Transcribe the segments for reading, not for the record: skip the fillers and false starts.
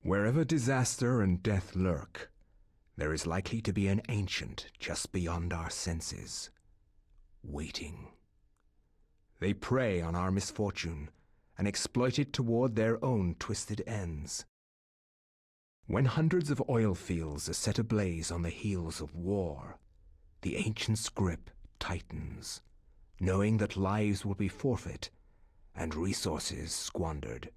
Wherever disaster and death lurk, there is likely to be an ancient just beyond our senses, waiting. They prey on our misfortune and exploit it toward their own twisted ends. When hundreds of oil fields are set ablaze on the heels of war, the ancient's grip tightens, knowing that lives will be forfeit and resources squandered.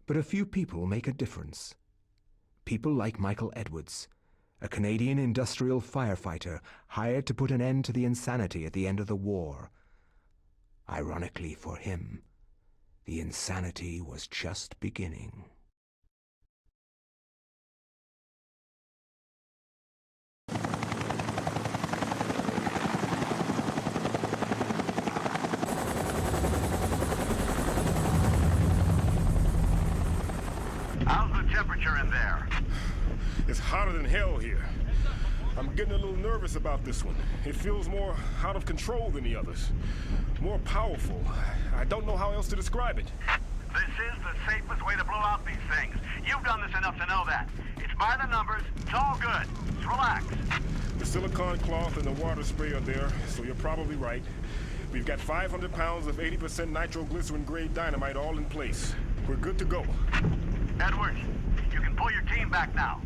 But a few people make a difference. People like Michael Edwards, a Canadian industrial firefighter hired to put an end to the insanity at the end of the war. Ironically for him, the insanity was just beginning. How's the temperature in there? It's hotter than hell here. I'm getting a little nervous about this one. It feels more out of control than the others. More powerful. I don't know how else to describe it. This is the safest way to blow out these things. You've done this enough to know that. It's by the numbers. It's all good. Just relax. The silicone cloth and the water spray are there, so you're probably right. We've got 500 pounds of 80% nitroglycerin-grade dynamite all in place. We're good to go. Edwards, you can pull your team back now.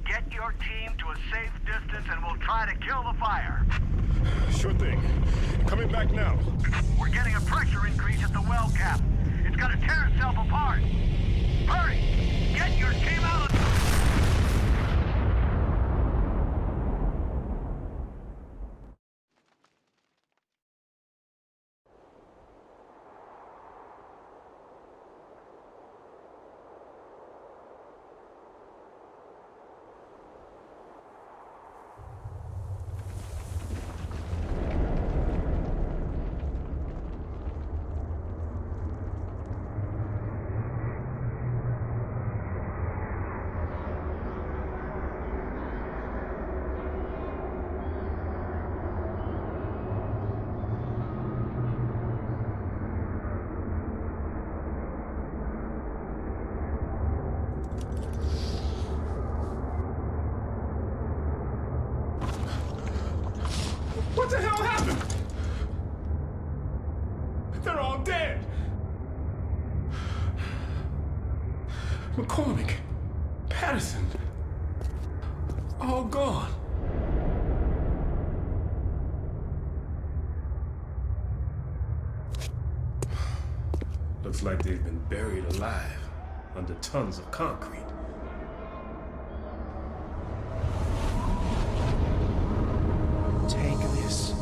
Get your team to a safe distance and we'll try to kill the fire. Sure thing. Coming back now. We're getting a pressure increase at the well cap. It's gonna tear itself apart. Hurry! Get your team out of... What the hell happened? They're all dead. McCormick, Patterson, all gone. Looks like they've been buried alive under tons of concrete. Take this.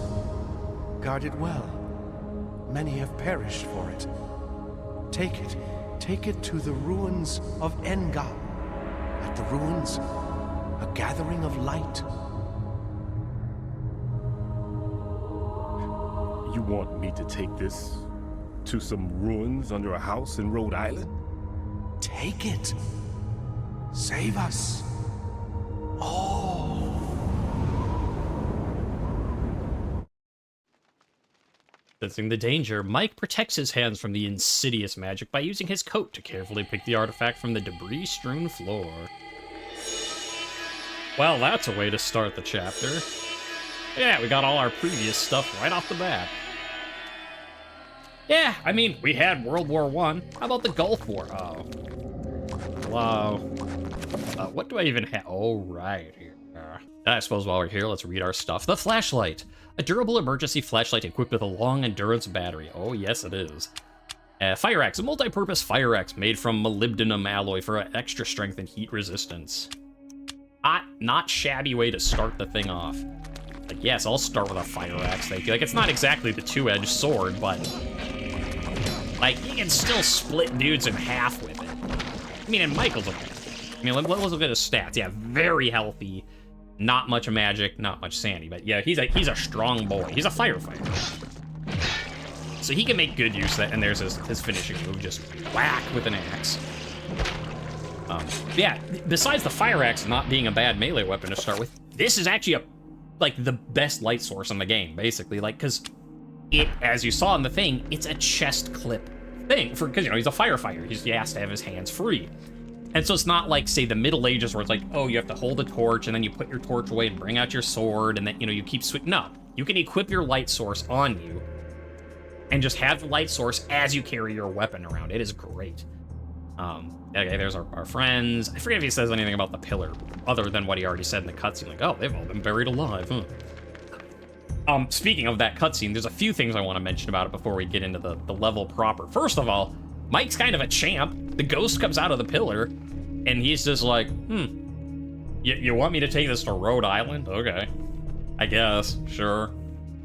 Guard it well. Many have perished for it. Take it. Take it to the ruins of Egn'gha. At the ruins, a gathering of light. You want me to take this to some ruins under a house in Rhode Island? Take it. Save us. All. Sensing the danger, Mike protects his hands from the insidious magic by using his coat to carefully pick the artifact from the debris-strewn floor. Well, that's a way to start the chapter. Yeah, we got all our previous stuff right off the bat. Yeah, I mean, we had World War I. How about the Gulf War? Oh. Hello. What do I even have? Oh, right here. I suppose while we're here, let's read our stuff. The flashlight. A durable emergency flashlight equipped with a long endurance battery. Oh, yes, it is. Fire axe. A multi-purpose fire axe made from molybdenum alloy for extra strength and heat resistance. Not shabby way to start the thing off. Like, yes, I'll start with a fire axe, thank you. Like, it's not exactly the two-edged sword, but... like, you can still split dudes in half with it. I mean, and Michael's okay. I mean, let's look at his stats. Yeah, very healthy. Not much magic, not much sanity, but yeah, he's a strong boy. He's a firefighter. So he can make good use of that, and there's his finishing move, just whack with an axe. Yeah, besides the fire axe not being a bad melee weapon to start with, this is actually like the best light source in the game, basically, like, because it, as you saw in the thing, it's a chest clip thing, because, you know, he's a firefighter. He has to have his hands free. And so it's not like, say, the Middle Ages where it's like, oh, you have to hold a torch and then you put your torch away and bring out your sword and then, you keep switching. No, you can equip your light source on you and just have the light source as you carry your weapon around. It is great. Okay, there's our friends. I forget if he says anything about the pillar other than what he already said in the cutscene. Like, oh, they've all been buried alive, huh? Speaking of that cutscene, there's a few things I want to mention about it before we get into the level proper. First of all, Mike's kind of a champ. The ghost comes out of the pillar, and he's just like, you want me to take this to Rhode Island? Okay. I guess, sure.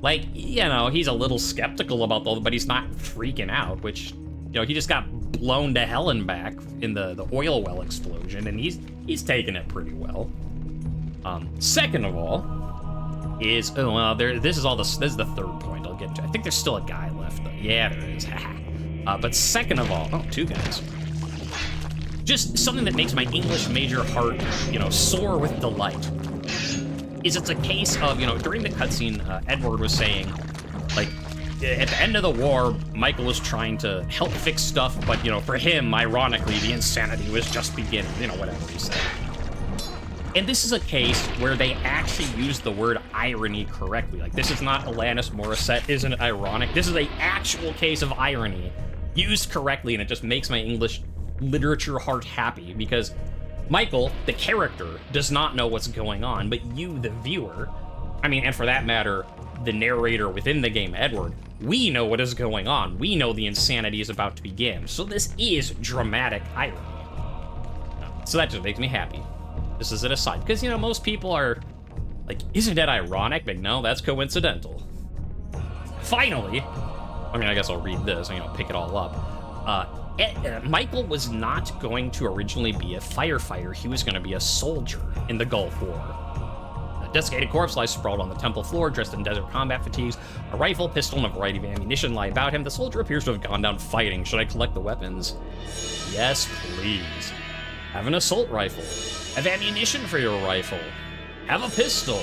Like, he's a little skeptical about but he's not freaking out, which, he just got blown to hell and back in the oil well explosion, and he's taking it pretty well. Second of all, this is the third point I'll get into. I think there's still a guy left, though. Yeah, there is. But second of all, two guys. Just something that makes my English major heart, soar with delight. It's a case of, during the cutscene, Edward was saying, like, at the end of the war, Michael was trying to help fix stuff, but, for him, ironically, the insanity was just beginning, whatever he said. And this is a case where they actually use the word irony correctly. Like, this is not Alanis Morissette isn't ironic. This is an actual case of irony used correctly, and it just makes my English literature heart happy, because Michael, the character, does not know what's going on, but you, the viewer, and for that matter, the narrator within the game, Edward, we know what is going on. We know the insanity is about to begin. So this is dramatic irony. So that just makes me happy. This is an aside, because, most people are like, isn't that ironic? But no, that's coincidental. Finally, I guess I'll read this and, pick it all up. Michael was not going to originally be a firefighter. He was going to be a soldier in the Gulf War. A desiccated corpse lies sprawled on the temple floor, dressed in desert combat fatigues. A rifle, pistol, and a variety of ammunition lie about him. The soldier appears to have gone down fighting. Should I collect the weapons? Yes, please. Have an assault rifle. Have ammunition for your rifle. Have a pistol.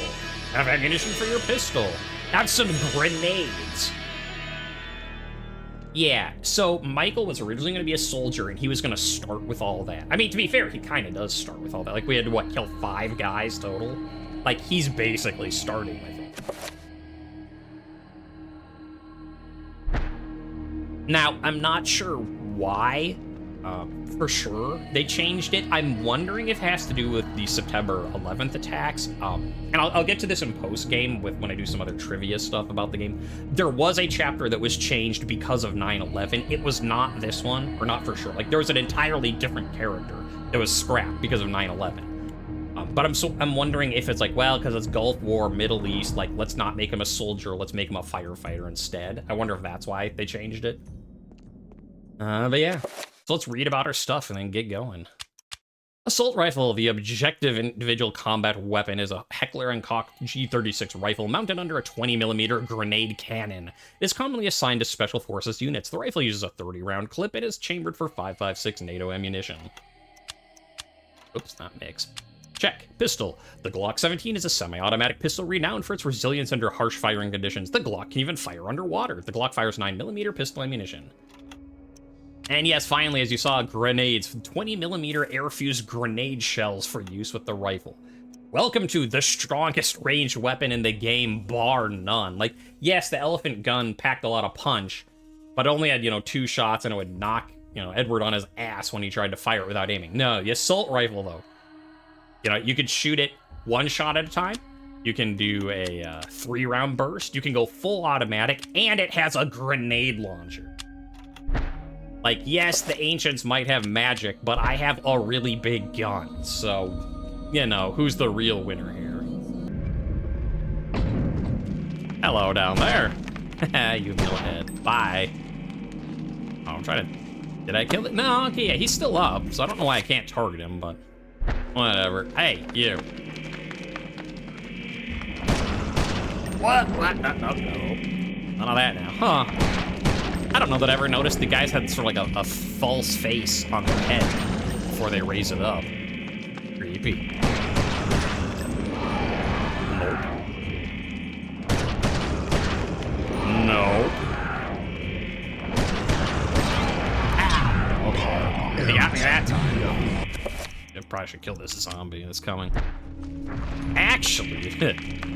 Have ammunition for your pistol. Have some grenades. Yeah, so Michael was originally going to be a soldier, and he was going to start with all that. To be fair, he kind of does start with all that. Like, we had to, kill 5 guys total? Like, he's basically starting with it. Now, I'm not sure why, for sure, they changed it. I'm wondering if it has to do with the September 11th attacks. And I'll get to this in post-game when I do some other trivia stuff about the game. There was a chapter that was changed because of 9/11. It was not this one, or not for sure. Like, there was an entirely different character that was scrapped because of 9/11. But I'm wondering if it's like, well, because it's Gulf War, Middle East, like, let's not make him a soldier, let's make him a firefighter instead. I wonder if that's why they changed it. But yeah. So let's read about our stuff and then get going. Assault rifle. The objective individual combat weapon is a Heckler & Koch G36 rifle mounted under a 20mm grenade cannon. It is commonly assigned to Special Forces units. The rifle uses a 30-round clip and is chambered for 5.56 NATO ammunition. Oops, not mix. Check. Pistol. The Glock 17 is a semi-automatic pistol renowned for its resilience under harsh firing conditions. The Glock can even fire underwater. The Glock fires 9mm pistol ammunition. And yes, finally, as you saw, grenades. 20mm air-fused grenade shells for use with the rifle. Welcome to the strongest ranged weapon in the game, bar none. Like, yes, the elephant gun packed a lot of punch, but it only had, 2 shots, and it would knock, Edward on his ass when he tried to fire it without aiming. No, the assault rifle, though. You could shoot it 1 shot at a time. You can do a 3-round burst. You can go full automatic, and it has a grenade launcher. Like, yes, the ancients might have magic, but I have a really big gun, so, who's the real winner here? Hello down there. You millhead. Bye. Oh, I'm trying to... Did I kill it? No, okay, yeah, he's still up, so I don't know why I can't target him, but... Whatever. Hey, you. What? No. None of that now. Huh. I don't know that I ever noticed the guys had sort of like a false face on their head before they raise it up. Creepy. Nope. Ow. Okay. They got me that time. probably should kill this zombie that's coming. Actually,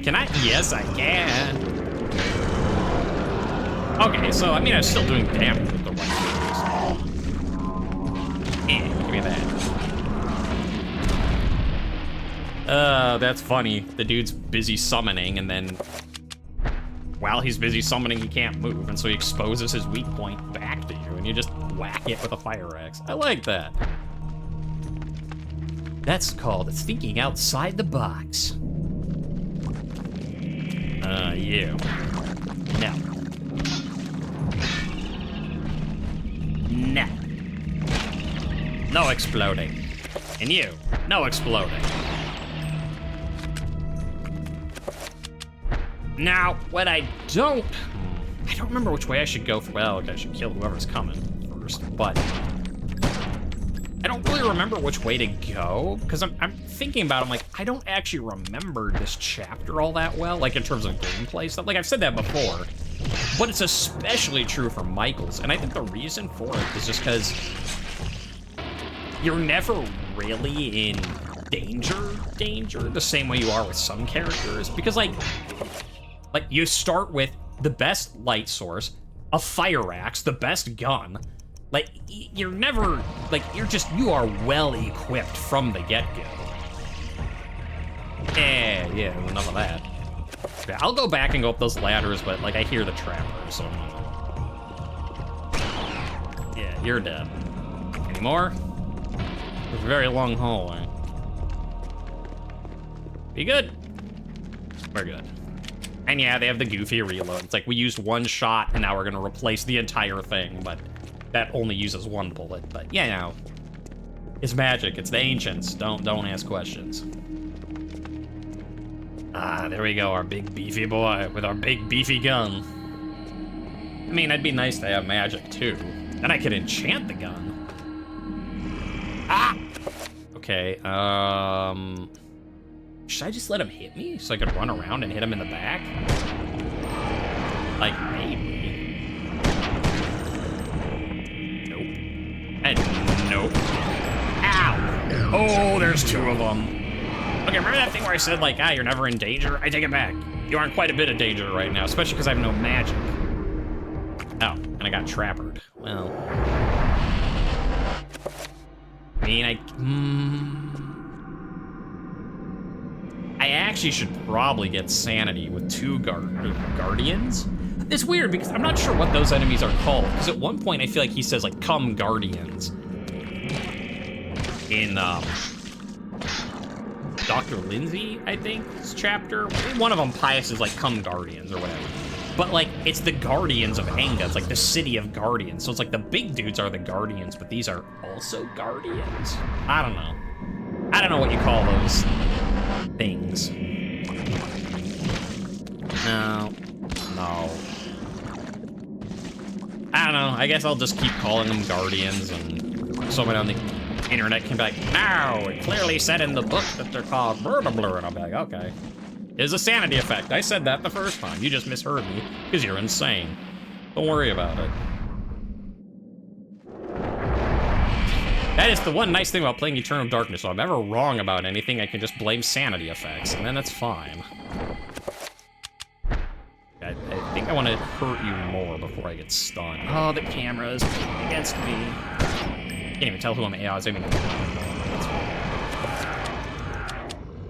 can I? Yes, I can. Okay, so, I mean, I'm still doing damage with the right things. Give me that. That's funny. The dude's busy summoning, and then while he's busy summoning, he can't move, and so he exposes his weak point back to you, and you just whack it with a fire axe. I like that. That's called thinking outside the box. You. No. No. No exploding. And you. No exploding. Now, what I don't remember which way I should go for. Well, I should kill whoever's coming first, but I don't really remember which way to go, because I'm thinking about it, I'm like, I don't actually remember this chapter all that well, like in terms of gameplay stuff. Like, I've said that before, but it's especially true for Michael's, and I think the reason for it is just because you're never really in danger the same way you are with some characters, because like you start with the best light source, a fire axe, the best gun. Like, you're never, like, you are well equipped from the get-go. Yeah, enough of that. Okay, I'll go back and go up those ladders, but, like, I hear the trapper, so... Yeah, you're dead. Any more? It's a very long hallway. Be good? We're good. And yeah, they have the goofy reload. It's like, we used one shot, and now we're gonna replace the entire thing, but... that only uses one bullet, but yeah, no. It's magic, it's the ancients. Don't ask questions. Ah, there we go, our big beefy boy with our big beefy gun. I mean, it'd be nice to have magic too. Then I could enchant the gun. Ah! Okay, should I just let him hit me so I could run around and hit him in the back? Like, maybe. Nope. Ow! Oh, there's two of them. Okay, remember that thing where I said, like, you're never in danger? I take it back. You are in quite a bit of danger right now, especially because I have no magic. Oh, and I got trappered. Well. I mean, I actually should probably get Sanity with two Guardians. It's weird because I'm not sure what those enemies are called, because at one point I feel like he says, like, come Guardians. In, Dr. Lindsay, I think, chapter. One of them, Pius, is like, come Guardians, or whatever. But, like, it's the Guardians of Egn'gha. It's like the city of Guardians. So it's like the big dudes are the Guardians, but these are also Guardians? I don't know. I don't know what you call those things. No. I don't know. I guess I'll just keep calling them Guardians, and someone on the internet can be like, no, it clearly said in the book that they're called blah, blah, blah, and I'll be like, okay. It's a sanity effect. I said that the first time. You just misheard me, because you're insane. Don't worry about it. That is the one nice thing about playing Eternal Darkness. So if I'm ever wrong about anything, I can just blame sanity effects, and then that's fine. I think I want to hurt you more before I get stunned. Oh, the camera's against me. Can't even tell who I'm aiming at.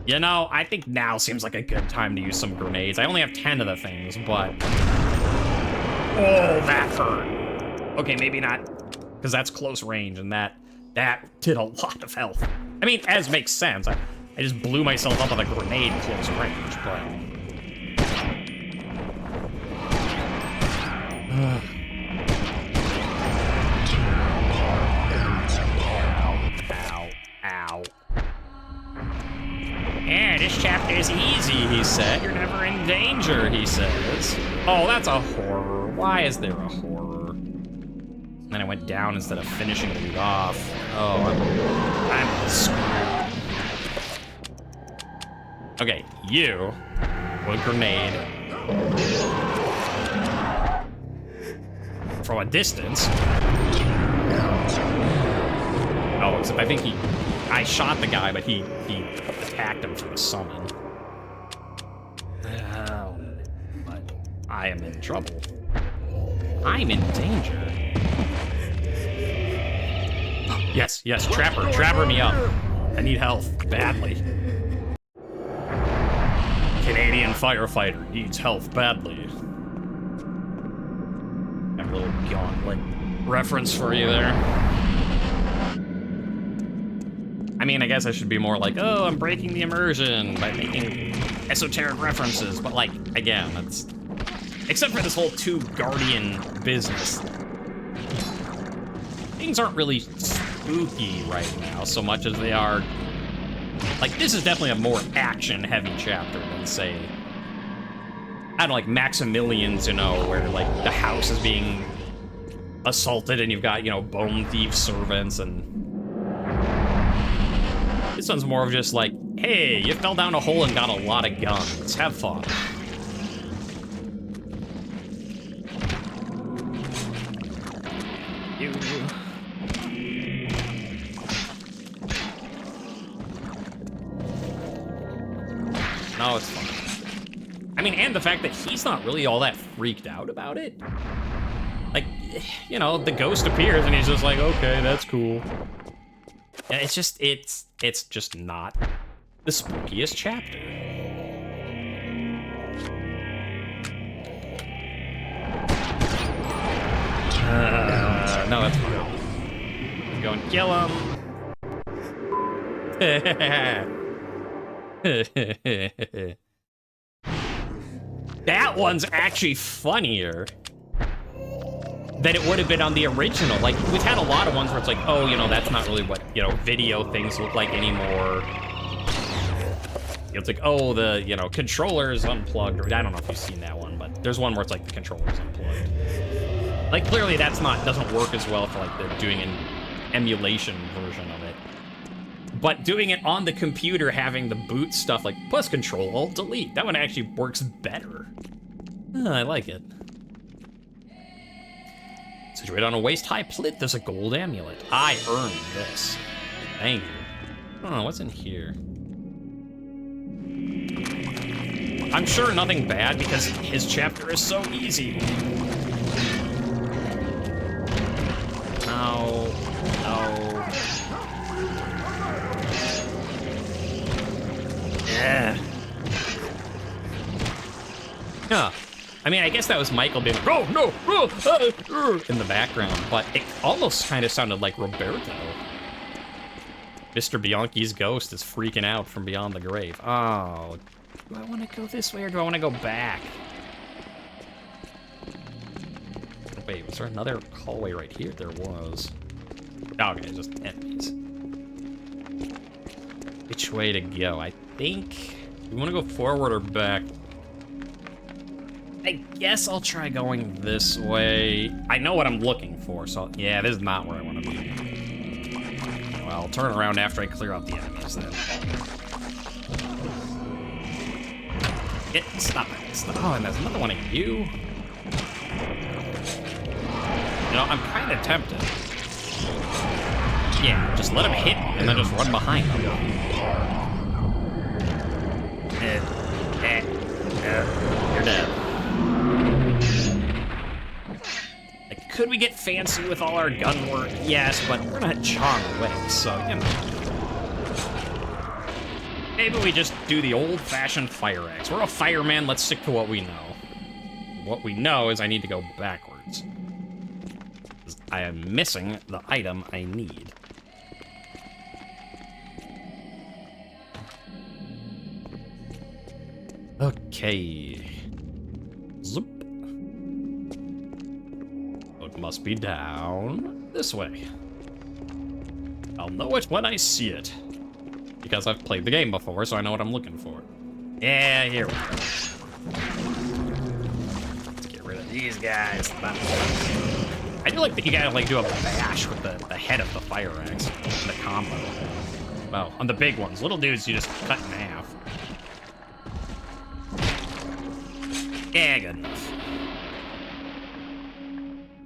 You know, I think now seems like a good time to use some grenades. I only have 10 of the things, but... Oh, that hurt. Okay, maybe not, because that's close range, and that did a lot of health. I mean, as makes sense. I just blew myself up with a grenade close range, but... Ow. Yeah, this chapter is easy, he said. You're never in danger, he says. Oh, that's a horror. Why is there a horror? And then I went down instead of finishing the dude off. Oh, I'm screwed. Okay, you with a grenade. From a distance. Oh, except I think he I shot the guy, but he attacked him for the summon. But I am in trouble. I'm in danger. Yes, trapper me up. I need health, badly. Canadian firefighter needs health badly. Got a little gauntlet reference for you there. I mean, I guess I should be more like, oh, I'm breaking the immersion by making esoteric references, but like, again, that's... Except for this whole two Guardian business. Things aren't really spooky right now, so much as they are... Like, this is definitely a more action-heavy chapter than, say... I don't know, like Maximilian's, you know, where, like, the house is being assaulted and you've got, you know, bone thief servants and... This one's more of just like, hey, you fell down a hole and got a lot of guns. Have fun. No, it's fine. I mean, and the fact that he's not really all that freaked out about it. Like, you know, the ghost appears and he's just like, okay, that's cool. Yeah, it's just not the spookiest chapter. No, that's fine. Go and kill him. That one's actually funnier than it would have been on the original. Like, we've had a lot of ones where it's like, oh, you know, that's not really what, you know, video things look like anymore. It's like, oh, the, you know, controller's unplugged, or I don't know if you've seen that one, but there's one where it's like the controller's unplugged. Like, clearly that's doesn't work as well for, like, they're doing an emulation version of it. But doing it on the computer, having the boot stuff, like, plus Control, Alt, Delete, that one actually works better. I like it. Situated on a waist-high plinth, there's a gold amulet. I earned this. Thank you. Oh, what's in here? I'm sure nothing bad, because his chapter is so easy. No. No. Yeah. Huh. I mean, I guess that was Michael being like, oh, no, in the background, but it almost kind of sounded like Roberto. Mr. Bianchi's ghost is freaking out from beyond the grave. Oh, do I want to go this way or do I want to go back? Wait, was there another hallway right here? There was. Okay, just enemies. Which way to go? I think we want to go forward or back. I guess I'll try going this way. I know what I'm looking for, so yeah, this is not where I want to be. Well, I'll turn around after I clear out the enemies then. Stop it. Stop. Oh, and there's another one of you. You know, I'm kind of tempted. Yeah, just let him hit me and then just run behind him. You're dead. Like, could we get fancy with all our gun work? Yes, but we're not John Wick, so, you know. Maybe we just do the old-fashioned fire axe. We're a fireman, let's stick to what we know. What we know is I need to go backwards. I am missing the item I need. Okay. Zoop. It must be down this way. I'll know it when I see it. Because I've played the game before, so I know what I'm looking for. Yeah, here we go. Let's get rid of these guys. I do like that you gotta like do a bash with the head of the fire axe in the combo. Well, on the big ones. Little dudes you just cut in half. Yeah, good enough.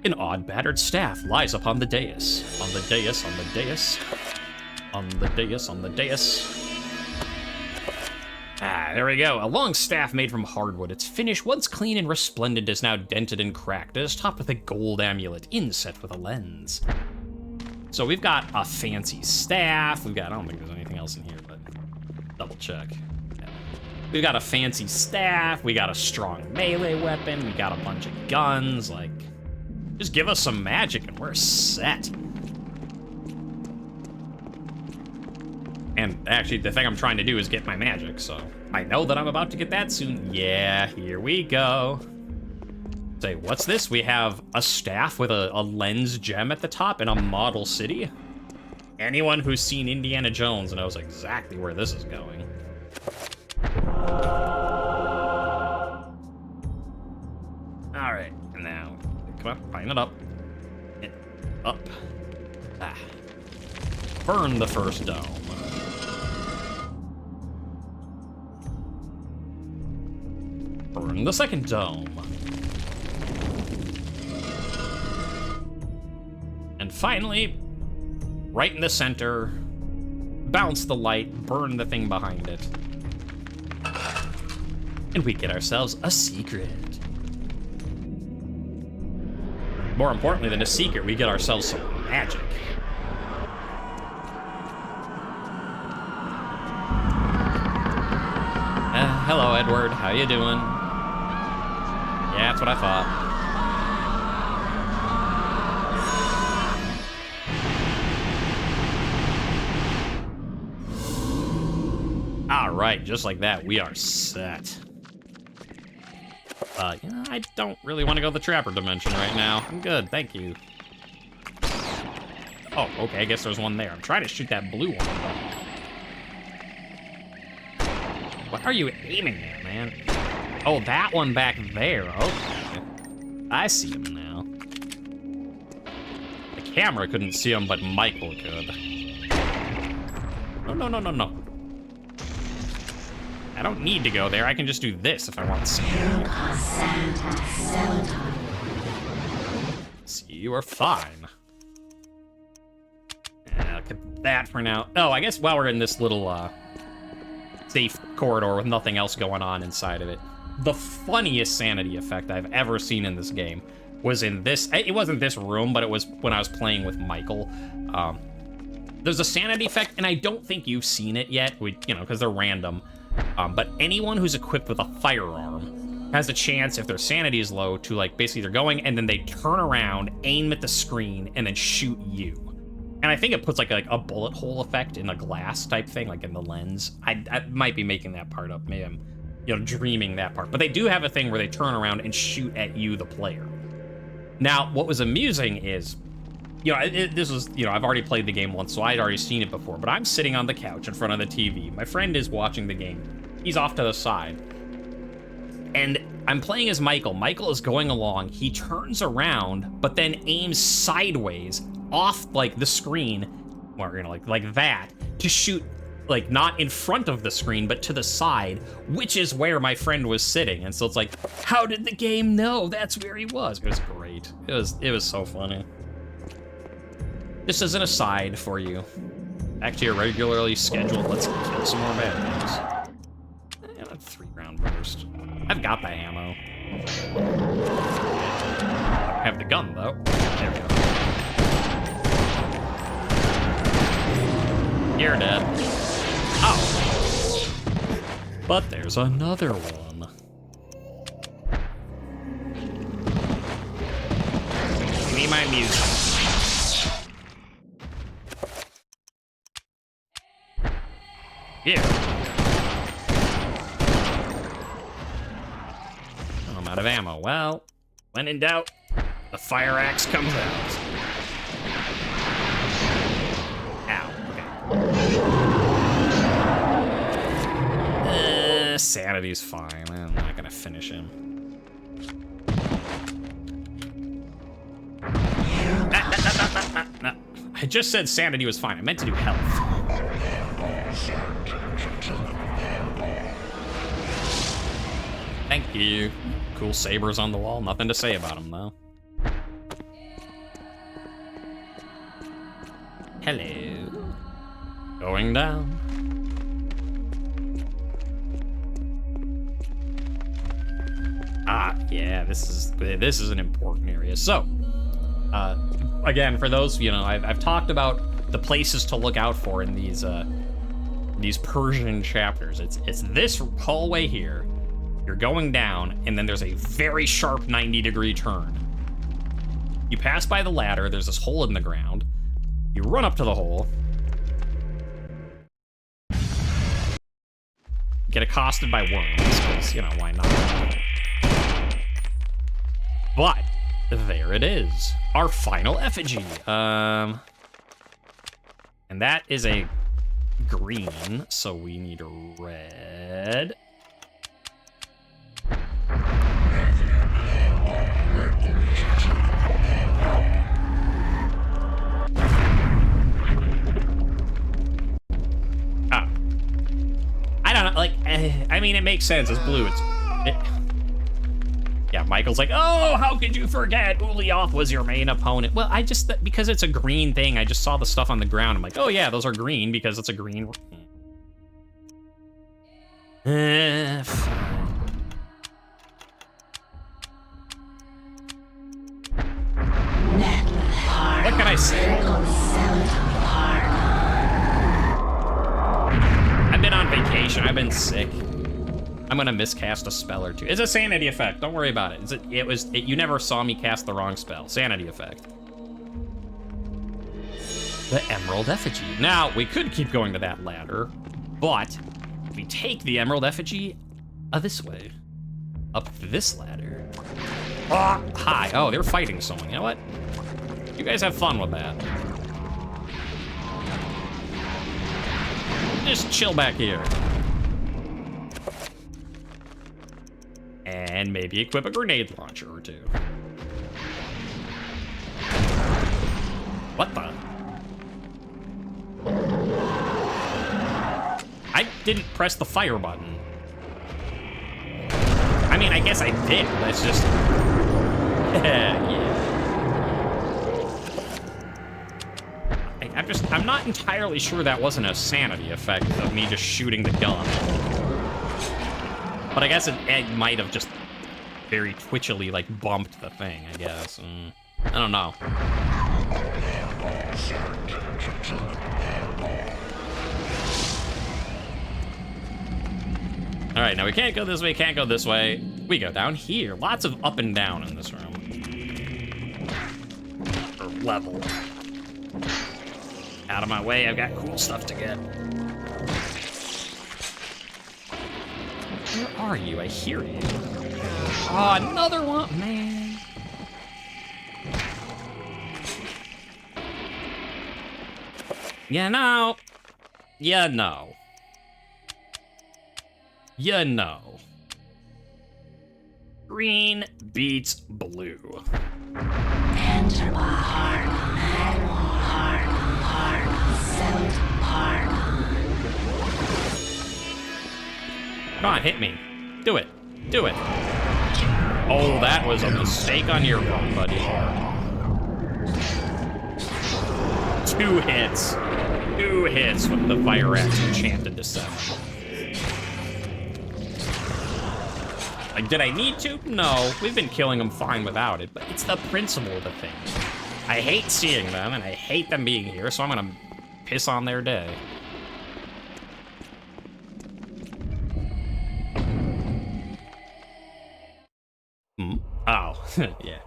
An odd battered staff lies upon the dais. On the dais, on the dais. On the dais, on the dais. Ah, there we go. A long staff made from hardwood. Its finish, once clean and resplendent, is now dented and cracked. It is topped with a gold amulet, inset with a lens. So we've got a fancy staff. I don't think there's anything else in here, but double check. Yeah. We've got a fancy staff. We got a strong melee weapon. We got a bunch of guns. Like, just give us some magic and we're set. And actually, the thing I'm trying to do is get my magic, so I know that I'm about to get that soon. Yeah, here we go. Say, what's this? We have a staff with a lens gem at the top and a model city. Anyone who's seen Indiana Jones knows exactly where this is going. All right, now, come on, line it up. Up. Ah. Burn the first dome. Burn the second dome. And finally, right in the center, bounce the light, burn the thing behind it. And we get ourselves a secret. More importantly than a secret, we get ourselves some magic. Hello, Edward. How you doing? Yeah, that's what I thought. All right, just like that, we are set. Yeah, I don't really want to go the Trapper dimension right now. I'm good, thank you. Oh, okay, I guess there's one there. I'm trying to shoot that blue one. What are you aiming at, man? Oh, that one back there. Okay. I see him now. The camera couldn't see him, but Michael could. No, no, no, no, no. I don't need to go there. I can just do this if I want to see. See, you are fine. Yeah, look at that for now. Oh, I guess while we're in this little, safe corridor with nothing else going on inside of it, the funniest sanity effect I've ever seen in this game was in this. It wasn't this room, but it was when I was playing with Michael. There's a sanity effect, and I don't think you've seen it yet, because they're random. But anyone who's equipped with a firearm has a chance, if their sanity is low, to basically they're going and then they turn around, aim at the screen, and then shoot you. And I think it puts like a bullet hole effect in the glass type thing, like in the lens. I might be making that part up. Maybe I'm, dreaming that part. But they do have a thing where they turn around and shoot at you, the player. Now, what was amusing is, this was, I've already played the game once, so I'd already seen it before. But I'm sitting on the couch in front of the TV. My friend is watching the game. He's off to the side. And I'm playing as Michael. Michael is going along. He turns around, but then aims sideways off the screen, or like that, to shoot not in front of the screen, but to the side, which is where my friend was sitting. And so it's like, how did the game know that's where he was? It was great. It was so funny. Just as an aside for you, back to your regularly scheduled, let's kill some more bad guys. A 3-round burst. I've got the ammo. I have the gun though. There we go. You're dead. Oh. But there's another one. Give me my music. Yeah. Oh, I'm out of ammo. Well, when in doubt, the fire axe comes out. Ow. Okay. Sanity's fine. I'm not gonna finish him. No. I just said sanity was fine. I meant to do health. Thank you. Cool sabers on the wall. Nothing to say about them, though. Hello. Going down. Ah, yeah, this is an important area. So, again, for those, you know, I've talked about the places to look out for in these Persian chapters. It's this hallway here. You're going down, and then there's a very sharp 90-degree turn. You pass by the ladder. There's this hole in the ground. You run up to the hole. Get accosted by worms, because, you know, why not? But there it is, our final effigy. And that is a green, so we need a red. Ah, I don't know. Like, I mean, it makes sense. It's blue. Yeah, Michael's like, oh, how could you forget? Ulioth was your main opponent. Well, because it's a green thing, I just saw the stuff on the ground. I'm like, oh yeah, those are green because it's a green. Fine. What can I say? I've been on vacation. I've been sick. I'm gonna miscast a spell or two. It's a sanity effect. Don't worry about it. You never saw me cast the wrong spell. Sanity effect. The Emerald Effigy. Now, we could keep going to that ladder, but we take the Emerald Effigy this way. Up this ladder. Oh, hi. Oh, they're fighting someone. You know what? You guys have fun with that. Just chill back here. And maybe equip a grenade launcher or two. What the? I didn't press the fire button. I mean, I guess I did. That's just... yeah. I'm not entirely sure that wasn't a sanity effect of me just shooting the gun. But I guess it might have just very twitchily, like, bumped the thing, I guess. I don't know. All right, now we can't go this way, can't go this way. We go down here. Lots of up and down in this room. Or level. Out of my way, I've got cool stuff to get. Where are you? I hear you. Oh, another one, man. You know. You know. You know. Green beats blue. Enter my heart, Come on, hit me. Do it. Do it. Oh, that was a mistake on your part, buddy. 2 hits. 2 hits with the fire axe enchanted to 7. Like, did I need to? No. We've been killing them fine without it, but it's the principle of the thing. I hate seeing them, and I hate them being here, so I'm gonna piss on their day. Oh, yeah.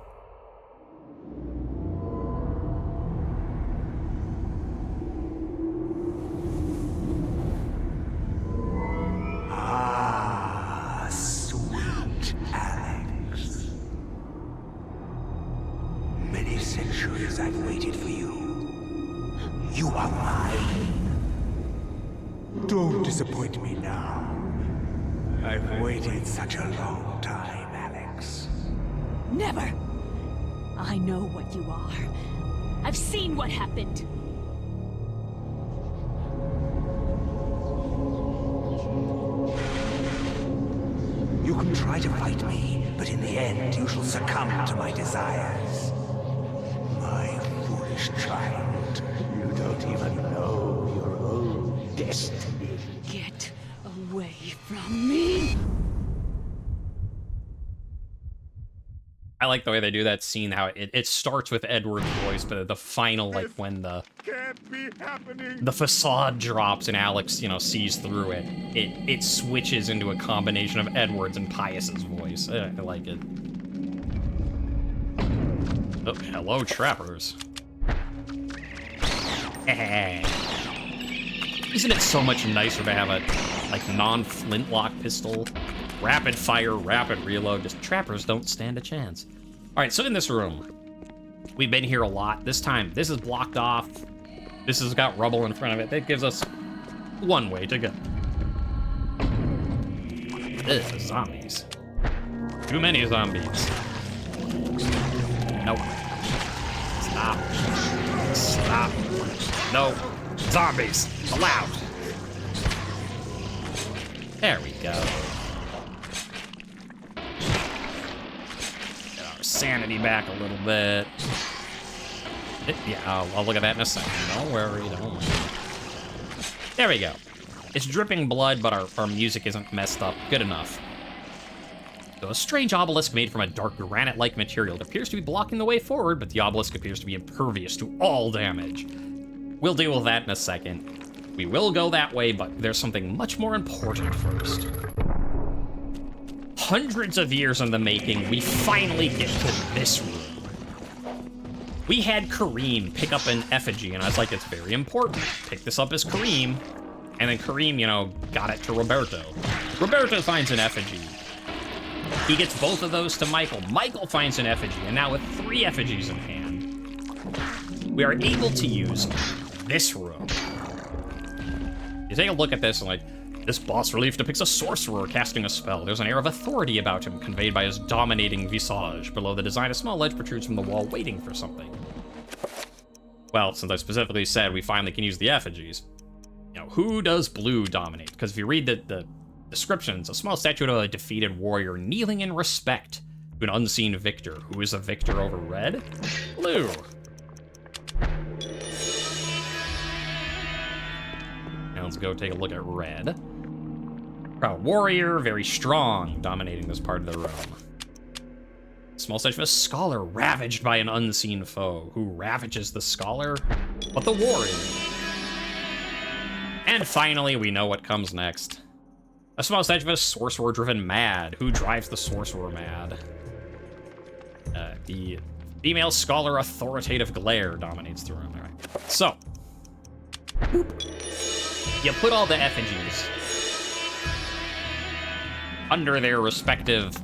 Ah, sweet Alex. Many centuries I've waited for you. You are mine. Don't disappoint me now. I've waited such a long time, Alex. Never! I know what you are. I've seen what happened. You can try to fight me, but in the end you shall succumb to my desires. My foolish child, you don't even know your own I like the way they do that scene, how it starts with Edward's voice, but at the final, like, when the facade drops and Alex, you know, sees through it, it switches into a combination of Edward's and Pius's voice. I like it. Oh, hello, trappers. Isn't it so much nicer to have a, like, non-flintlock pistol? Rapid fire, rapid reload, just trappers don't stand a chance. All right, so in this room, we've been here a lot. This time, this is blocked off. This has got rubble in front of it. That gives us one way to go. Ugh, zombies. Too many zombies. Nope. Stop. Stop. No. Zombies. Allowed. There we go. Get our sanity back a little bit. Yeah, I'll look at that in a second. Don't worry, don't worry. There we go. It's dripping blood, but our music isn't messed up. Good enough. So a strange obelisk made from a dark granite-like material. It appears to be blocking the way forward, but the obelisk appears to be impervious to all damage. We'll deal with that in a second. We will go that way, but there's something much more important first. Hundreds of years in the making, we finally get to this room. We had Kareem pick up an effigy, and I was like, it's very important. Pick this up as Kareem. And then Kareem, you know, got it to Roberto. Roberto finds an effigy. He gets both of those to Michael. Michael finds an effigy, and now with 3 effigies in hand, we are able to use this room. You take a look at this and like, this boss relief depicts a sorcerer casting a spell. There's an air of authority about him, conveyed by his dominating visage. Below the design, a small ledge protrudes from the wall, waiting for something. Well, since I specifically said we finally can use the effigies, you know, who does blue dominate? Because if you read the descriptions, a small statue of a defeated warrior kneeling in respect to an unseen victor. Who is a victor over red? Blue. Now let's go take a look at red. Proud warrior, very strong, dominating this part of the room. Small statue of a scholar ravaged by an unseen foe. Who ravages the scholar? But the warrior. And finally, we know what comes next. A small statue of a sorcerer driven mad. Who drives the sorcerer mad? The female scholar authoritative glare dominates the room. All right. So, you put all the effigies under their respective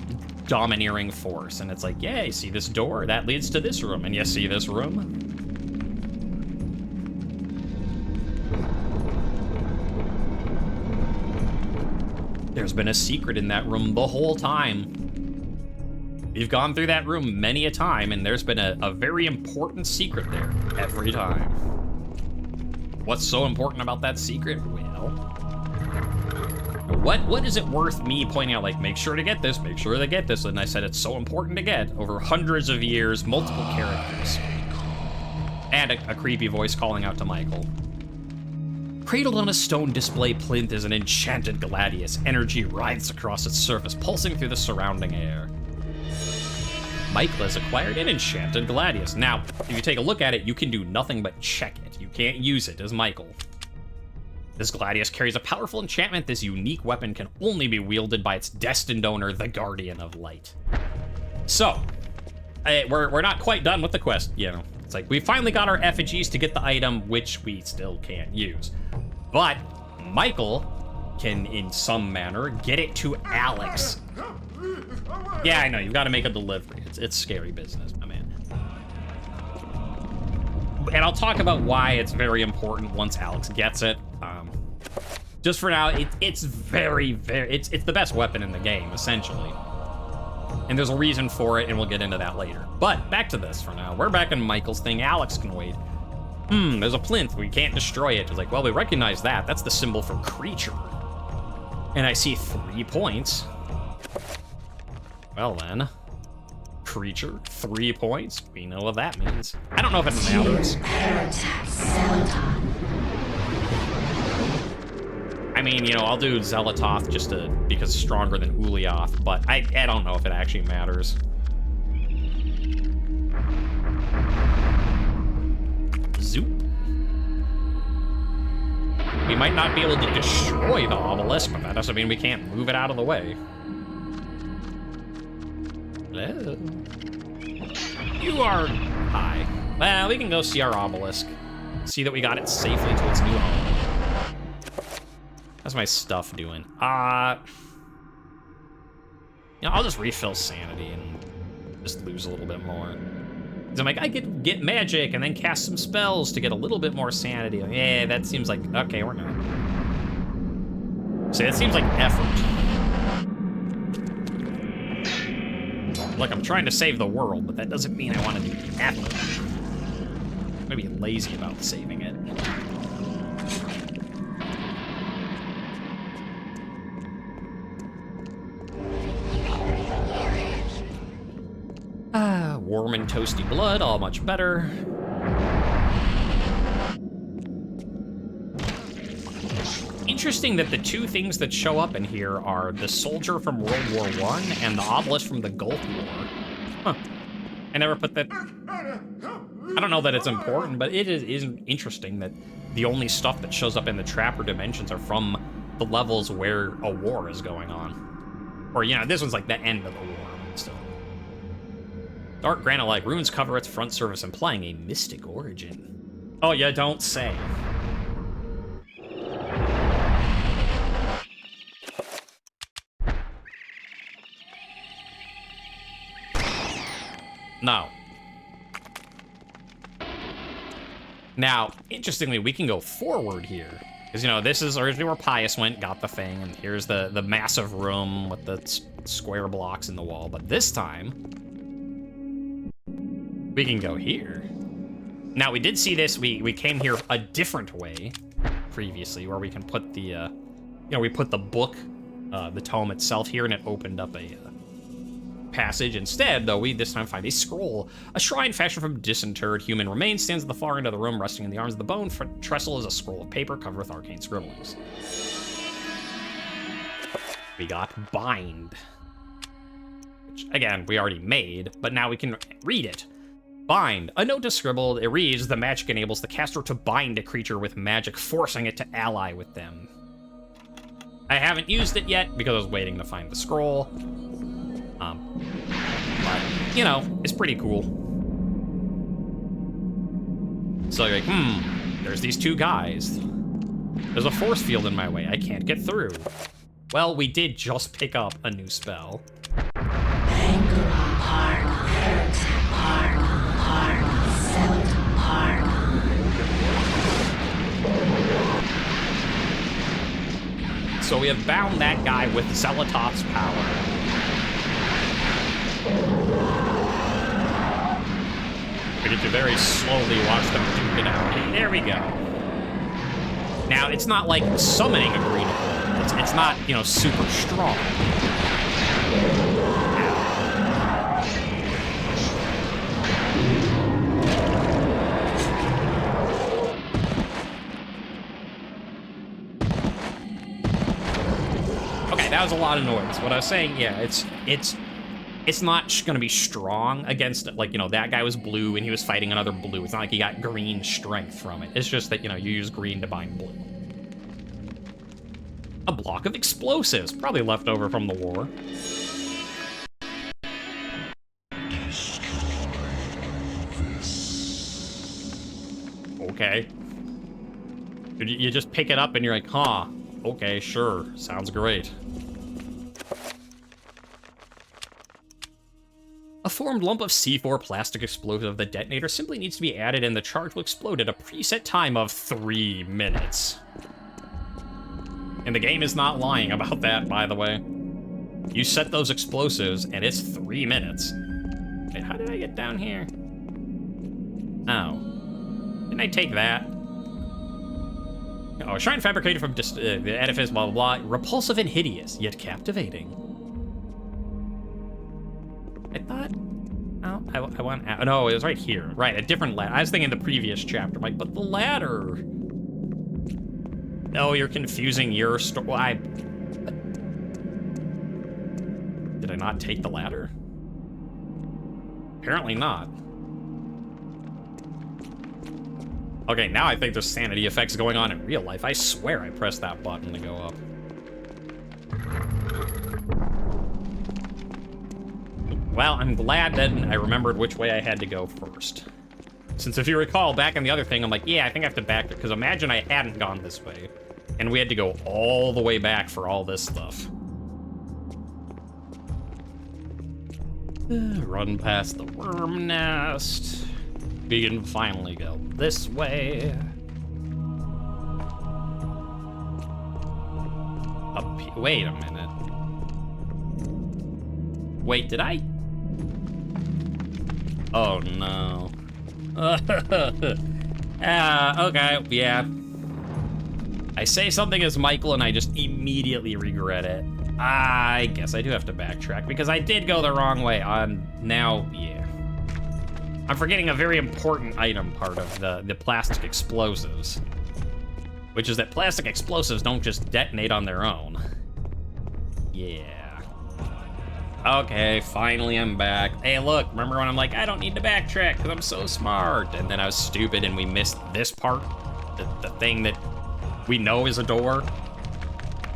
domineering force, and it's like, yeah, you see this door? That leads to this room, and you see this room? There's been a secret in that room the whole time. We've gone through that room many a time, and there's been a very important secret there every time. What's so important about that secret? Well, what is it worth me pointing out, like, make sure to get this, make sure to get this, and I said it's so important to get, over hundreds of years, multiple characters, and a creepy voice calling out to Michael. Cradled on a stone display plinth is an enchanted gladius. Energy writhes across its surface, pulsing through the surrounding air. Michael has acquired an enchanted gladius. Now, if you take a look at it, you can do nothing but check it. You can't use it as Michael. This gladius carries a powerful enchantment. This unique weapon can only be wielded by its destined owner, the Guardian of Light. So, we're not quite done with the quest, you know. It's like, we finally got our effigies to get the item, which we still can't use. But Michael can, in some manner, get it to Alex. Yeah, I know, you've got to make a delivery. It's scary business, my man. And I'll talk about why it's very important once Alex gets it. Just for now, it's very, it's the best weapon in the game, essentially. And there's a reason for it, and we'll get into that later. But back to this for now. We're back in Michael's thing. Alex can wait. There's a plinth. We can't destroy it. It's like, well, we recognize that. That's the symbol for creature. And I see 3 points. Well then, creature, 3 points. We know what that means. I don't know if it matters. I mean, you know, I'll do Zelatoth just because it's stronger than Ulyaoth, but I don't know if it actually matters. Zoop. We might not be able to destroy the obelisk, but that doesn't mean we can't move it out of the way. Hello. You are high. Well, we can go see our obelisk. See that we got it safely to its new home. How's my stuff doing? I'll just refill sanity and just lose a little bit more. I'm like, I could get magic and then cast some spells to get a little bit more sanity. Like, yeah, that seems like, okay, we're not. See, that seems like effort. Look, I'm trying to save the world, but that doesn't mean I want to do effort. I'm gonna be lazy about saving it. Warm and toasty blood, all much better. Interesting that the two things that show up in here are the soldier from World War I and the obelisk from the Gulf War. Huh. I never put that... I don't know that it's important, but it is interesting that the only stuff that shows up in the Trapper dimensions are from the levels where a war is going on. Or, you know, this one's like the end of the war, but still. Dark granite-like runes cover its front surface, implying a mystic origin. Oh, you don't say. No. Now, interestingly, we can go forward here. Because, you know, this is originally where Pius went, got the thing, and here's the massive room with the square blocks in the wall. But this time... we can go here. Now, we did see this. We came here a different way previously, where we can put the, you know, we put the book, the tome itself here, and it opened up a passage. Instead, though, we this time find a scroll. A shrine fashioned from disinterred human remains stands at the far end of the room, resting in the arms of the bone. Trestle is a scroll of paper covered with arcane scribblings. We got bind. Which, again, we already made, but now we can read it. Bind. A note is scribbled. It reads, the magic enables the caster to bind a creature with magic, forcing it to ally with them. I haven't used it yet because I was waiting to find the scroll. But, you know, it's pretty cool. So you're like, there's these two guys. There's a force field in my way. I can't get through. Well, we did just pick up a new spell. So we have bound that guy with Zelatoth's power. We get to very slowly watch them duke it out. There we go. Now, it's not like summoning a green hole. It's not, you know, super strong. Okay, that was a lot of noise. What I was saying, yeah, it's not going to be strong against, like, you know, that guy was blue and he was fighting another blue. It's not like he got green strength from it. It's just that, you know, you use green to bind blue. A block of explosives, probably left over from the war. Okay. You just pick it up and you're like, huh, okay, sure, sounds great. A formed lump of C4 plastic explosive. The detonator simply needs to be added and the charge will explode at a preset time of 3 minutes. And the game is not lying about that, by the way. You set those explosives and it's 3 minutes. Okay, how did I get down here? Oh. Didn't I take that? Oh, a shrine fabricated from the edifice, blah, blah, blah. Repulsive and hideous, yet captivating. I thought... Oh, I want... No, it was right here. Right, a different ladder. I was thinking the previous chapter. I'm like, but the ladder... No, you're confusing your story. Did I not take the ladder? Apparently not. Okay, now I think there's sanity effects going on in real life. I swear I pressed that button to go up. Well, I'm glad that I remembered which way I had to go first. Since if you recall, back in the other thing, I'm like, yeah, I think I have to back, because imagine I hadn't gone this way, and we had to go all the way back for all this stuff. Run past the worm nest. We can finally go this way. Up here. Wait a minute. Wait, did I? Oh no. Okay, yeah. I say something as Michael and I just immediately regret it. I guess I do have to backtrack because I did go the wrong way. Now, yeah. I'm forgetting a very important item part of the plastic explosives, which is that plastic explosives don't just detonate on their own. Yeah. Okay, finally I'm back. Hey, look, remember when I'm like, I don't need to backtrack because I'm so smart, and then I was stupid and we missed this part, the thing that we know is a door?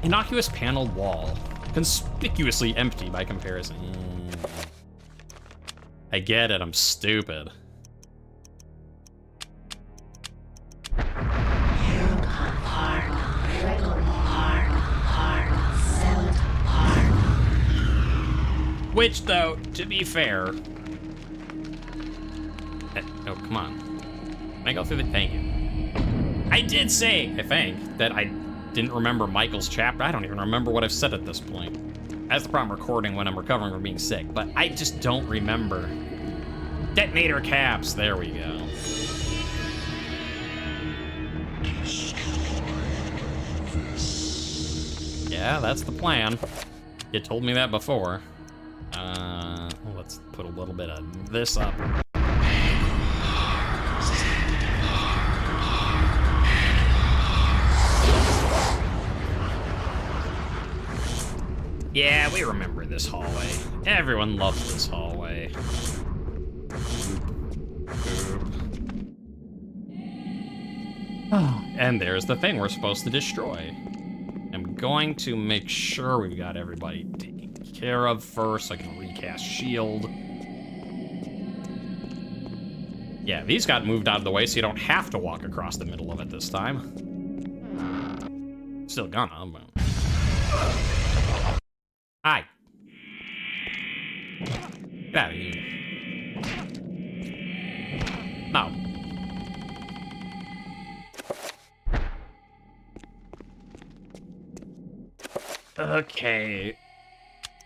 Innocuous paneled wall, conspicuously empty by comparison. I get it, I'm stupid. Which, though, to be fair... Oh, come on. Can I go through the thing? I did say, I think, that I didn't remember Michael's chapter. I don't even remember what I've said at this point. That's the problem recording when I'm recovering from being sick, but I just don't remember. Detonator caps, there we go. Yeah, that's the plan. You told me that before. Let's put a little bit of this up. Yeah, we remember this hallway. Everyone loves this hallway. And there's the thing we're supposed to destroy. I'm going to make sure we've got everybody taken care of first so I can recast shield. Yeah, these got moved out of the way so you don't have to walk across the middle of it this time. Still gonna, but... Hi. Get out of here. No. Okay.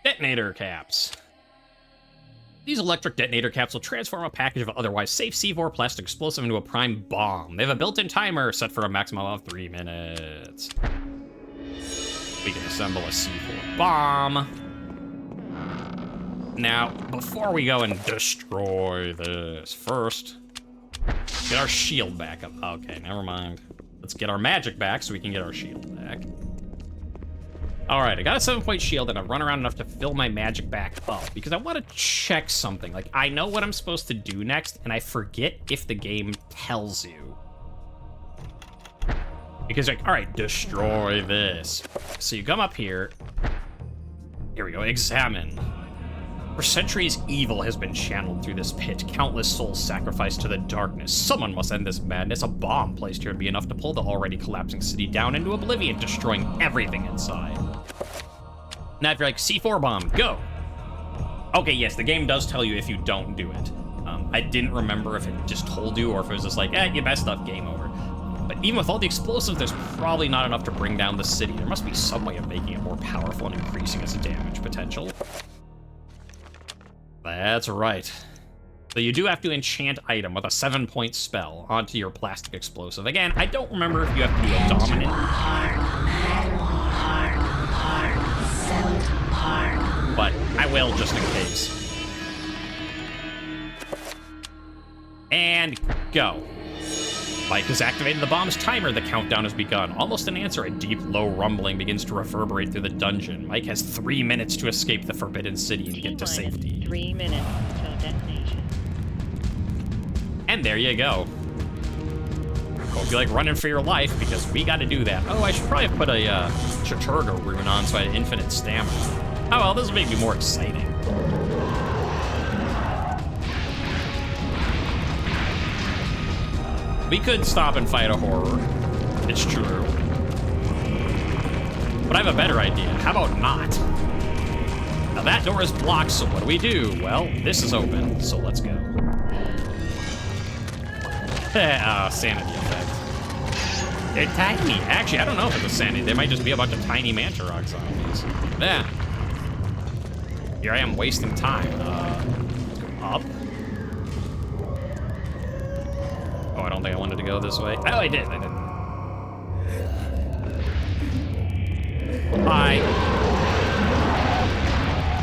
Detonator caps. These electric detonator caps will transform a package of otherwise safe C4 plastic explosive into a prime bomb. They have a built-in timer set for a maximum of 3 minutes. We can assemble a C4 bomb. Now, before we go and destroy this, first, get our shield back up. Okay, never mind. Let's get our magic back so we can get our shield back. All right, I got a 7-point shield and I've run around enough to fill my magic back up because I want to check something. Like, I know what I'm supposed to do next and I forget if the game tells you. Because like, all right, destroy this. So you come up here. Here we go, examine. For centuries, evil has been channeled through this pit. Countless souls sacrificed to the darkness. Someone must end this madness. A bomb placed here would be enough to pull the already collapsing city down into oblivion, destroying everything inside. Now if you're like, C4 bomb, go. Okay, yes, the game does tell you if you don't do it. I didn't remember if it just told you or if it was just like, you messed up, game over. But even with all the explosives, there's probably not enough to bring down the city. There must be some way of making it more powerful and increasing its damage potential. That's right. So you do have to enchant item with a 7-point spell onto your plastic explosive. Again, I don't remember if you have to do a dominant. But I will just in case. And go. Mike has activated the bomb's timer. The countdown has begun. Almost an answer, a deep, low rumbling begins to reverberate through the dungeon. Mike has 3 minutes to escape the Forbidden City and get to safety. 3 minutes until detonation. And there you go. Hope you like running for your life, because we gotta do that. Oh, I should probably put a Chaturga rune on so I had infinite stamina. Oh well, this will make me more exciting. We could stop and fight a horror. It's true. But I have a better idea. How about not? Now that door is blocked, so what do? Well, this is open, so let's go. Sanity effect. They're tiny. Actually, I don't know if it's a sanity. They might just be a bunch of tiny Mantarog zombies. Yeah. Here I am wasting time. Up? Oh, I don't think I wanted to go this way. Oh, I did. Bye.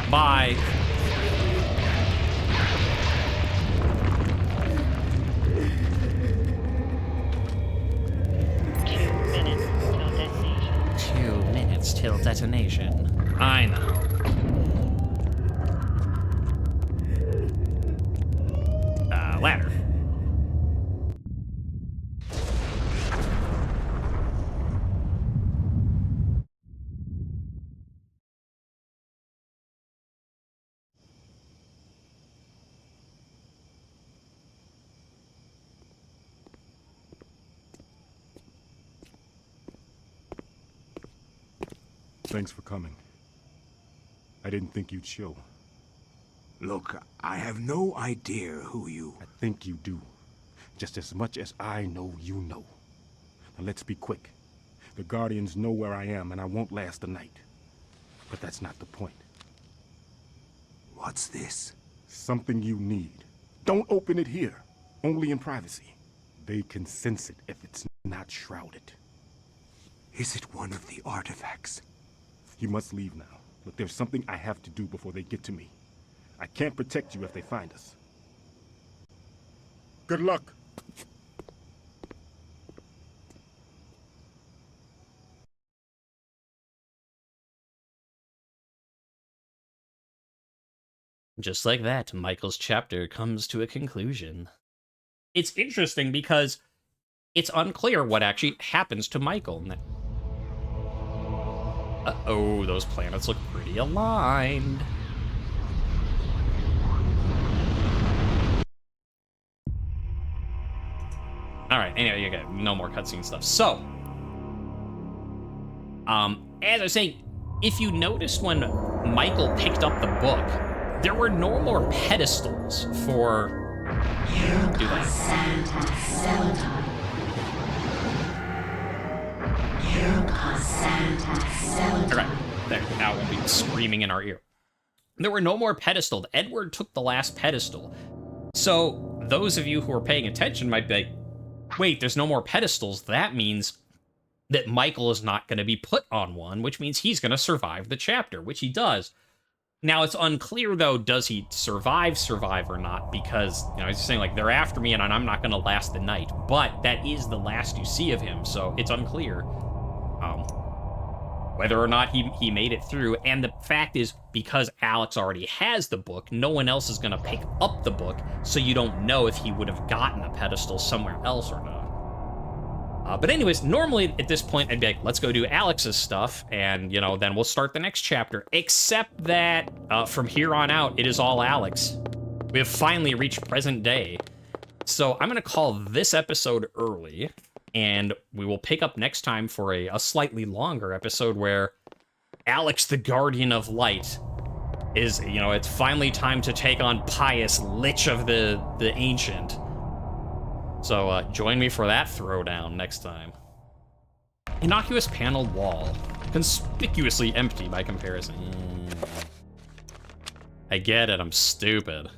Bye. Till detonation. I know. Ladder. Thanks for coming. I didn't think you'd show. Look, I have no idea who you... I think you do. Just as much as I know you know. Now let's be quick. The Guardians know where I am, and I won't last the night. But that's not the point. What's this? Something you need. Don't open it here. Only in privacy. They can sense it if it's not shrouded. Is it one of the artifacts? You must leave now. Look, there's something I have to do before they get to me. I can't protect you if they find us. Good luck. Just like that, Michael's chapter comes to a conclusion. It's interesting because it's unclear what actually happens to Michael. Uh-oh, those planets look pretty aligned. Alright, anyway, you got no more cutscene stuff. So, as I was saying, if you noticed when Michael picked up the book, there were no more pedestals for... Do that. Correct. There, now it won't be screaming in our ear. There were no more pedestals. Edward took the last pedestal. So, those of you who are paying attention might be like, wait, there's no more pedestals. That means that Michael is not going to be put on one, which means he's going to survive the chapter, which he does. Now, it's unclear, though, does he survive or not, because, you know, he's saying, like, they're after me and I'm not going to last the night. But that is the last you see of him, so it's unclear whether or not he made it through. And the fact is, because Alex already has the book, no one else is going to pick up the book, so you don't know if he would have gotten a pedestal somewhere else or not. But anyways, normally at this point, I'd be like, let's go do Alex's stuff, and, you know, then we'll start the next chapter. Except that, from here on out, it is all Alex. We have finally reached present day. So I'm going to call this episode early, and we will pick up next time for a slightly longer episode where Alex, the Guardian of Light, is, you know, it's finally time to take on Pius, Lich of the Ancient. So join me for that throwdown next time. Innocuous paneled wall. Conspicuously empty by comparison. I get it, I'm stupid.